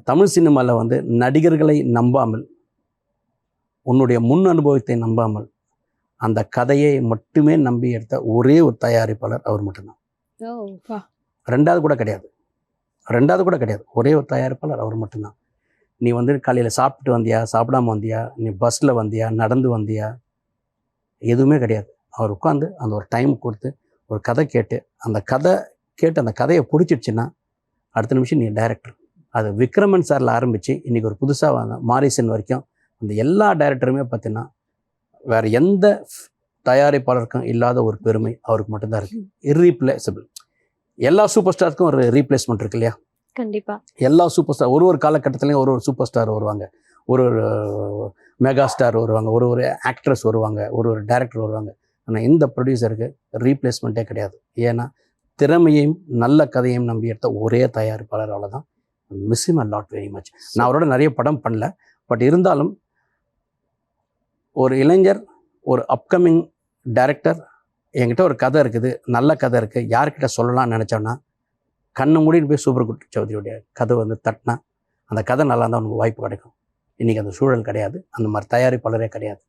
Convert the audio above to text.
தமிழ் சினிமாவில் வந்து நடிகர்களை நம்பாமல், உன்னுடைய முன் அனுபவத்தை நம்பாமல், அந்த கதையை மட்டுமே நம்பி எடுத்த ஒரே ஒரு தயாரிப்பாளர் அவர் மட்டும்தான். ரெண்டாவது கூட கிடையாது. ஒரே ஒரு தயாரிப்பாளர் அவர் மட்டும்தான். நீ வந்து காலையில் சாப்பிட்டு வந்தியா, சாப்பிடாம வந்தியா, நீ பஸ்ஸில் வந்தியா, நடந்து வந்தியா, எதுவுமே கிடையாது. அவர் உட்காந்து அந்த ஒரு டைம் கொடுத்து ஒரு கதை கேட்டு அந்த கதையை பிடிச்சிடுச்சுன்னா அடுத்த நிமிஷம் நீ டைரக்டர். அது விக்ரமன் சாரில் ஆரம்பித்து இன்றைக்கி ஒரு புதுசாக வாங்க மாரிசன் வரைக்கும் அந்த எல்லா டைரக்டருமே பார்த்தீங்கன்னா வேறு எந்த தயாரிப்பாளருக்கும் இல்லாத ஒரு பெருமை அவருக்கு மட்டும்தான் இருக்குது. இர்ரீப்ளேசபிள். எல்லா சூப்பர் ஸ்டாருக்கும் ஒரு ரீப்ளேஸ்மெண்ட் இருக்கு இல்லையா? கண்டிப்பாா. எல்லா சூப்பர் ஸ்டார் ஒரு காலகட்டத்துலேயும் ஒரு சூப்பர் ஸ்டார் வருவாங்க, ஒரு மெகா ஸ்டார் வருவாங்க, ஒரு ஆக்ட்ரஸ் வருவாங்க, ஒரு டைரக்டர் வருவாங்க. ஆனால் இந்த ப்ரொடியூசருக்கு ரீப்ளேஸ்மெண்ட்டே கிடையாது. ஏன்னா திறமையையும் நல்ல கதையையும் நம்பி எடுத்த ஒரே தயாரிப்பாளர். அவ்வளோதான். Miss him a lot very much. நான் அவரோட நிறைய படம் பண்ணல, பட் இருந்தாலும் ஒரு இளைஞர், ஒரு அப்கமிங் டைரக்டர் என்கிட்ட ஒரு கதை இருக்குது, நல்ல கதை இருக்குது, யார்கிட்ட சொல்லலாம்னு நினச்சோன்னா கண்ணை மூடின்னு போய் சூப்பர் குட் சௌத்ரியோடைய கதை வந்து தட்டினா அந்த கதை நல்லா இருந்தால் அவனுக்கு வாய்ப்பு கிடைக்கும். இன்றைக்கி அந்த சூழல் கிடையாது. அந்த மாதிரி தயாரிப்பாளரே கிடையாது.